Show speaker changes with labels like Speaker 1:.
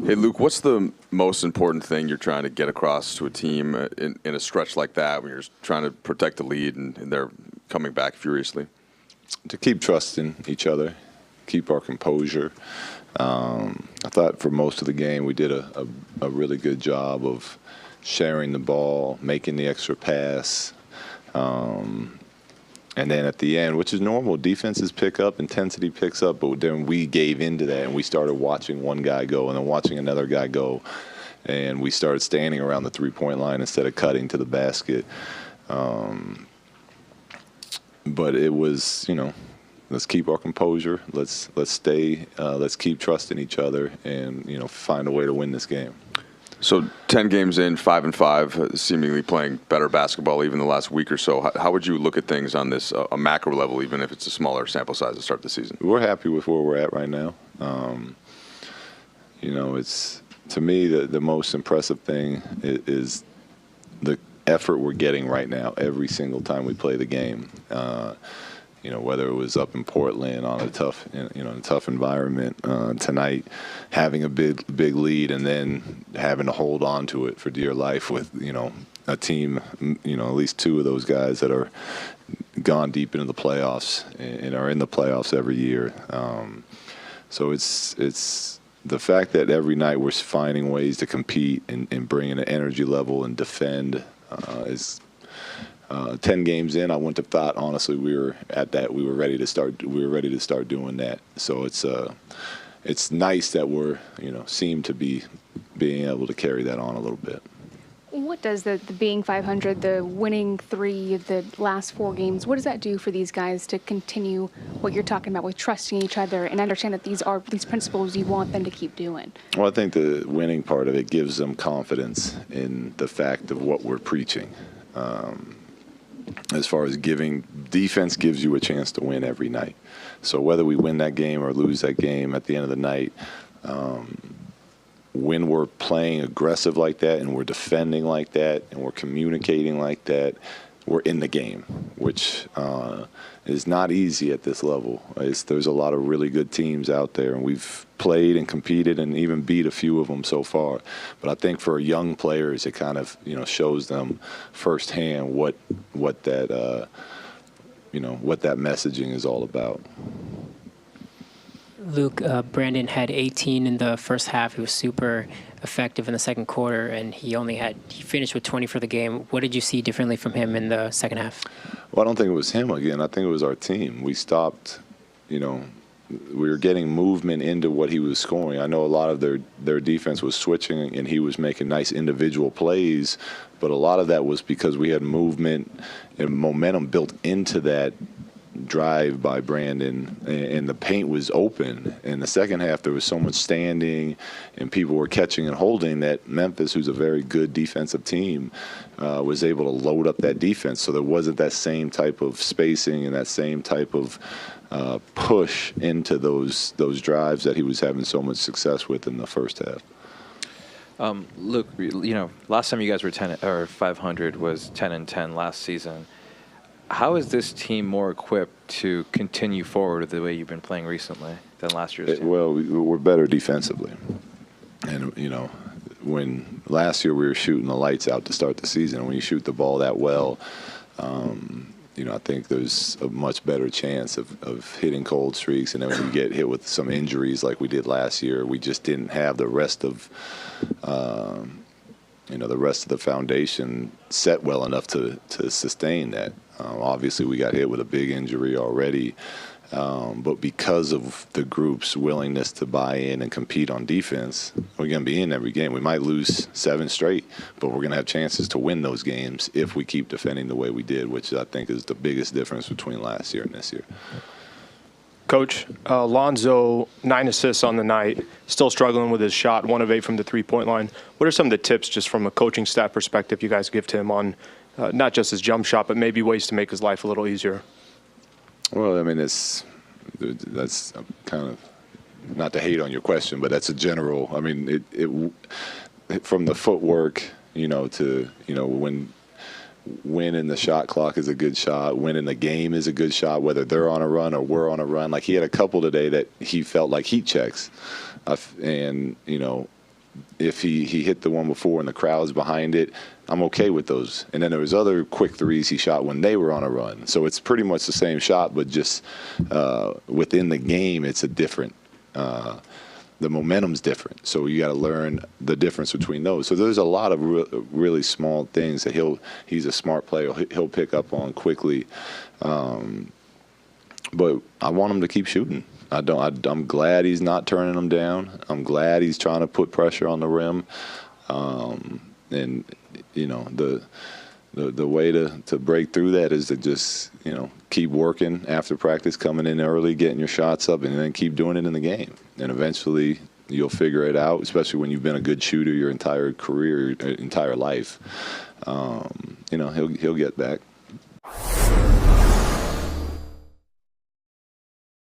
Speaker 1: Hey, Luke, what's the most important thing you're trying to get across to a team in a stretch like that when you're trying to protect the lead and they're coming back furiously?
Speaker 2: To keep trusting each other, keep our composure. I thought for most of the game we did a really good job of sharing the ball, making the extra pass. And then at the end, which is normal, defenses pick up, intensity picks up, but then we gave into that and we started watching one guy go and then watching another guy go. And we started standing around the three-point line instead of cutting to the basket. But it was, let's keep our composure. Let's stay. Let's keep trusting each other, and find a way to win this game.
Speaker 1: So 10 games in, 5-5, seemingly playing better basketball even the last week or so. How would you look at things on this a macro level, even if it's a smaller sample size to start the season?
Speaker 2: We're happy with where we're at right now. It's to me the most impressive thing is the effort we're getting right now every single time we play the game. Whether it was up in Portland on a tough environment tonight, having a big lead and then having to hold on to it for dear life with, a team, at least two of those guys that are gone deep into the playoffs and are in the playoffs every year. So it's the fact that every night we're finding ways to compete and bring in an energy level and defend is 10 games in, I wouldn't have thought, honestly, we were at that. We were ready to start doing that. So it's nice that we're, seem to be being able to carry that on a little bit.
Speaker 3: What does the being 500, the winning 3 of the last 4 games, what does that do for these guys to continue what you're talking about with trusting each other and understand that these are these principles you want them to keep doing?
Speaker 2: Well, I think the winning part of it gives them confidence in the fact of what we're preaching. As far as defense gives you a chance to win every night. So whether we win that game or lose that game at the end of the night, when we're playing aggressive like that and we're defending like that and we're communicating like that, we're in the game, which is not easy at this level. There's a lot of really good teams out there, and we've played and competed and even beat a few of them so far. But I think for young players, it kind of shows them firsthand what that messaging is all about.
Speaker 4: Luke, Brandon had 18 in the first half. He was super effective in the second quarter, and he finished with 20 for the game. What did you see differently from him in the second half?
Speaker 2: Well, I don't think it was him again. I think it was our team. We stopped, we were getting movement into what he was scoring. I know a lot of their defense was switching, and he was making nice individual plays, but a lot of that was because we had movement and momentum built into that drive by Brandon, and the paint was open. In the second half, there was so much standing and people were catching and holding that Memphis, who's a very good defensive team, was able to load up that defense. So there wasn't that same type of spacing and that same type of push into those drives that he was having so much success with in the first half.
Speaker 5: Luke, last time you guys were 10 or 500 was 10-10 last season. How is this team more equipped to continue forward the way you've been playing recently than last year's team?
Speaker 2: Well, we're better defensively. And, when last year we were shooting the lights out to start the season, when you shoot the ball that well, I think there's a much better chance of hitting cold streaks. And then when you get hit with some injuries like we did last year, we just didn't have the rest of the foundation set well enough to sustain that. Obviously, we got hit with a big injury already, but because of the group's willingness to buy in and compete on defense, we're going to be in every game. We might lose 7 straight, but we're going to have chances to win those games if we keep defending the way we did, which I think is the biggest difference between last year and this year.
Speaker 6: Coach, Lonzo, 9 assists on the night, still struggling with his shot, 1 of 8 from the three-point line. What are some of the tips, just from a coaching staff perspective, you guys give to him on not just his jump shot, but maybe ways to make his life a little easier?
Speaker 2: Well, I mean, that's kind of, not to hate on your question, but that's a general. I mean, it from the footwork, to when winning the shot clock is a good shot, winning the game is a good shot, whether they're on a run or we're on a run. Like, he had a couple today that he felt like heat checks, and if he hit the one before and the crowd's behind it, I'm okay with those. And then there was other quick threes he shot when they were on a run. So it's pretty much the same shot, but just within the game, it's a different. The momentum's different, so you got to learn the difference between those. So there's a lot of really small things that he's a smart player. He'll pick up on quickly. But I want him to keep shooting. I'm glad he's not turning them down. I'm glad he's trying to put pressure on the rim. And you know, the way to break through that is to just, you know, keep working after practice, coming in early, getting your shots up, and then keep doing it in the game. And eventually you'll figure it out, especially when you've been a good shooter your entire career, your entire life. You know, he'll get back.